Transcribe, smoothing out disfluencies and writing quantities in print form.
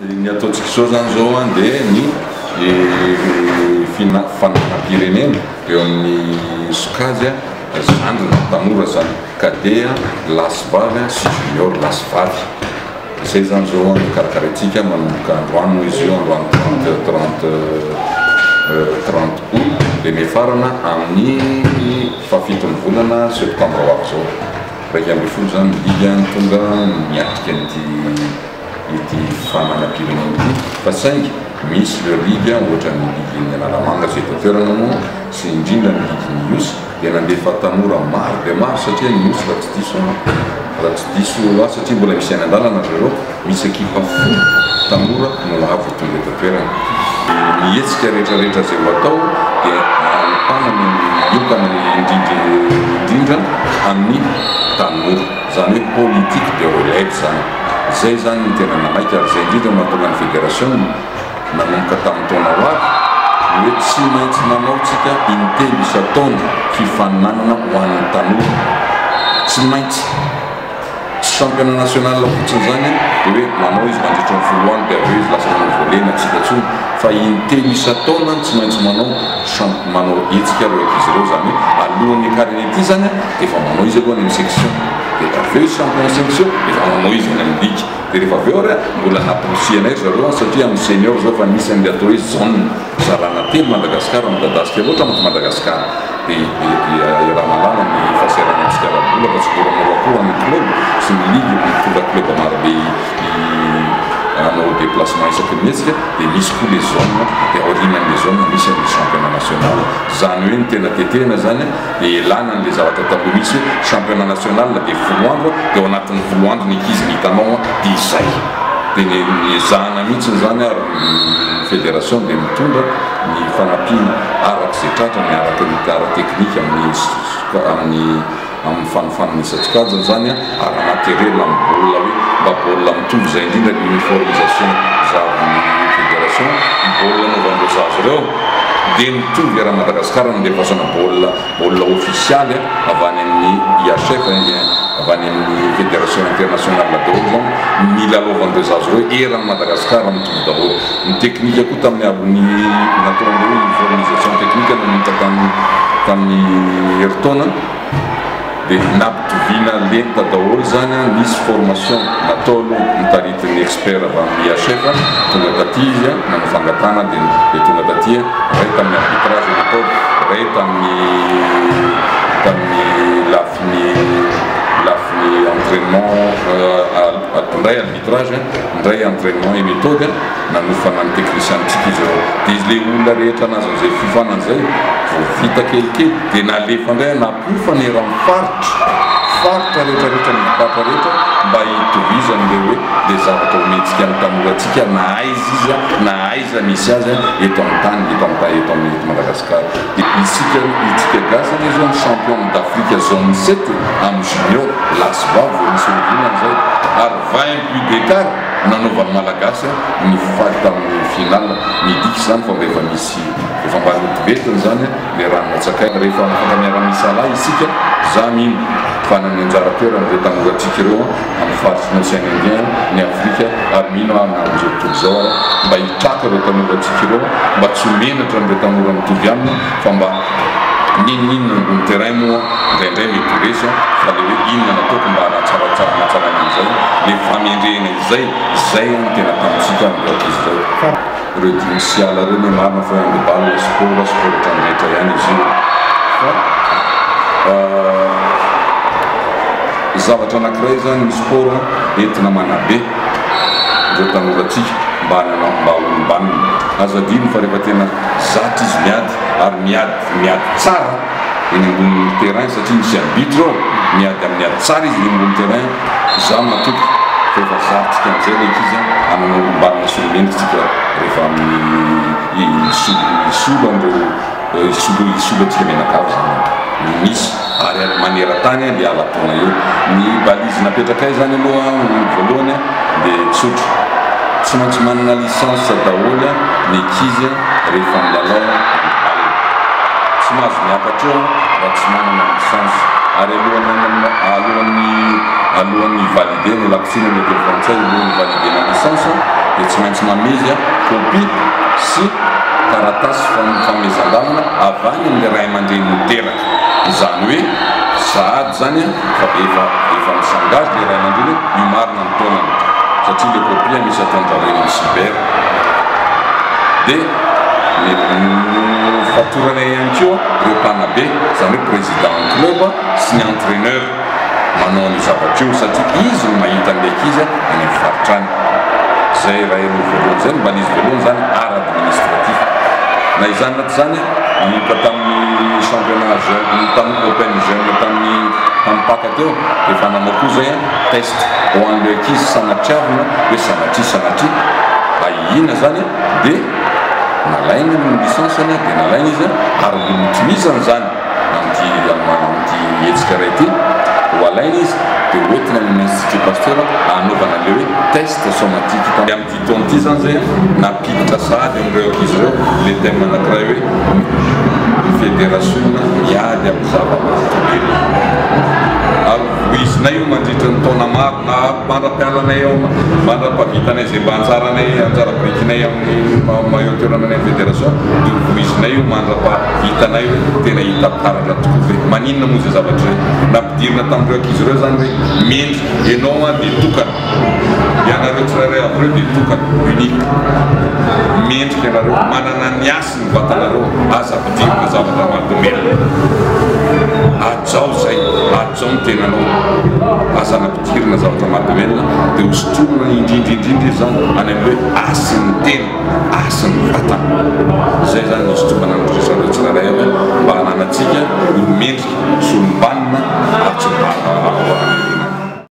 Ny ataontsika izao zany zao dia ny fanampirenena eo amin'ny sokazy zandrina tanora zany kadea lasy vavy sy junior lasy vavy. Zay zany zao karakaratsika manomboka androany izy io androany 30 août dia mifarana amin'ny fafitony volana septembre ho avy zao. Raika amby folo zany liga tonga miatrika ity fanampirenena ity fa saingy misy le liga ohatra ny ligy Analamanga zay toerana moa sy indrindra ny ligy ny Iosy dia nandefa tanora maro dia maro satria ny Iosy raha tsy diso satria mbola misy any an-dalana zareo misy ekipa folo tanora no avy tonga eto toerana. Mihetsika rehetrarehetra zay ho atao dia anapana miokana indrindra amin'ny tanora zany hoe politique de relève zany. Zay zany ny tena namaika ary zay indrindra mahatonga ny fédération nanomboka tamin'ny taona ho avy hoe tsy maintsy nanaotsika intelo isa-taona fifaninanana ho an'ny tanora, tsy maintsy championnat national fotsiny zany dia hoe manao izy mandritra ny folo andro dia aveo izy lasa manao volena atsika tsony fa intelo isa-taona tsy maintsy manao hetsika reo izy ireo zany hoe alohan'ny carnet ity zany dia efa manao izy aloha ny section dia aveo champion section efa manao izy ny ligue dia rehefa aveo ra mbola naposianay zareo satria amin'ny senior zao fa misy an'le atao hoe zone zarana telo Madagasikara midadasika loatra amin'y Madagasikara dia raha malama ny fahasahiranantsika arabola fa tsy boramorakoa amin'ny club sy ny ligue mitondra club marobe anao déplacement isaky mihetsika dia misy koa les zones dia aorinan'le zone misy amin'ny championnat national zany hoe ny tena tetehana zany dia elana n'le zavatra taloha misy hoe championnat national dia folo andro dia ao anatin'ny folo andro ny ankizy ny hitanao dia izay dia ny ezahana mihitsy zany ary fédération dia mitondra ny fanampiana arak'izay tratra ny ara-teknika amin'ny fanofanana isan-tsokajy zany ara-materiel amin'ny baolina hoe mba baolina mitovy zay indrindra ny uniformisation zavin'ny fédération baolina anaovandreo zazy ireo dia mitovy ara Madagasikara nandefasana baolina officialy avy any amin'ny IHF avy any amin'ny fédération internationale daholo zany mila alohavandreo zazy ireo eran'ny Madagasikara mitovy daholo. Ny teknika koa tamin'ny abony nataondreo uniformisation teknika nanomboka tamin'ny heritaona dia nampitoviana lenta daholo zany misy formation natao aloha nitaritin'ny expert avy amin'ny IHF tonga taty izy nanao fangatana dia tonga taty ray tamin'ny arbitrage natao ray tamin'ny lafiny entraînement ndray arbitrage ndray entraînement et méthode nanofana ny techniciantsika izy ireo dia izy le olona rehetra anazy an'izay fifanan'izay vita kelikely dia nalefa ndray napofa ny raha faritra rehetrarehetra ny patra rehetra mba hitovizany le hoe le zavatra ometsika ny tanorantsika na aiza misy azy eto amin'ny tany eto amin'ny Madagasikara. Dia isika gasany izy ny champion d'Afrique zone 7 amin'ny junior lasy vavy misy ovinany zay ary 20 but d'écart nanaovan'ny malagasy ny faly tamin'ny final midika zany fa efa misy efa mba notivetiny zany le ranonatsakay rehefa miara-misy ala isika za mino fa nan'ny anjara toerana le tanorantsika ireo amin'ny faritsy ny Océan Indien ny Afrika ary mino amin'izao tontolo zao mba hitraka ireo tanorantsika ireo mba tsy homenatra n'ireo tanora mitovy aminy fa mba ninona ambony terrain moa indraindray mety resy fa le hoe inona nataoko mba hanatsaratsara izay le famendrena izay ny tena tamintsika amin'izao izy zao ireo dimisiala ireo ny marina fa amin'ny balle sport ohatrany rehetra ihany izy io fa zavatra anankiray zany ny sport entina manabe ireo tanorantsika mba olombanina azadino fa rehefa tena zatra izy miady ary miady tsara eny ambony terrain satria misy arbitre ao miady tsara izy eny ambony terrain za matoky fa efa zarotsika amin'izay le izy anana olombanina solomendritsika rehefa amin'ny isolo atsika menakavy zany misy ary maneran-tany le alataona eo ny balizy napetrakay zany aloha voalohany dia tsotra tsy maintsy manana licence daholo ny ankizy rehefa milalao tsy mahazo miakatra raha tsy manana licence ary alohan'ny validé ny laksina mety frantsay alohan'ny validé na licence dia tsy maintsy mameza copie sy taratasy fanomezan-dalana avy any amin'ny ray aman-dreny miteraka. Izany hoe sahady zany fa efa misangage le ray aman-dreny io marina ny taonany satria le copie misy ataon'zareo amin'ny cyber. Dia fatoranay ihany koa ireo mpanabe zany hoe président club sy ny entraîneur manao ny zavatra io satria izy no mahita an'ilay izy any amin'ny faritra any. Zay raha elo voalohany zay mba izy voalohany zany art administratif na izany naty zany nika tamin'ny championnat jeune tamin'ny open jeune tamin'ny paka teo dia efa nanao koa zay test ho an'ilay ankizy sanatriavina hoe sanatria ahihina zany dia nalaina ny lisanseny dia nalaina izy ary molotromisany zany amty hetsika ray ty ho alaina izy dia oentina amin'ny institut Pasteur anaovana le hoe test somatique. Amin'ity taona ity zany zay napiditra sahady amin'ireo ankizy ireo le thème anankiray hoe fédération miady amin'ny zava-mahatrobely. Ary izinay io mandritra ny taona maro na mandra-pialanay eo mandra-pavitanay zay mba anjara-birikinay amin'ny maioterananay amin'ny fédération dia izinay io mandra-pahitanay hoe tena hita karatra tokoa hoe maninona moa zay zavatra zay nampidirina tamin'ireo ankizy ireo zany hoe mendrika ianao dia tokana ianareo tsirairay avy ireo dia tokana unique mendrika ianareo manana ny asy ny vatanareo aza ampidirina zavatra mahadomelina ajao zay ajao ny tenanao aza nampidirina zavatra mahadomelina dia hosotromona indrindrindrindry izy zany any amin'ny hoe asy ny tena asy ny vatana. Zay zany hosotromana nyresareo tsirairay avy mba hananatsika olomendrika solombanina ary tsy mba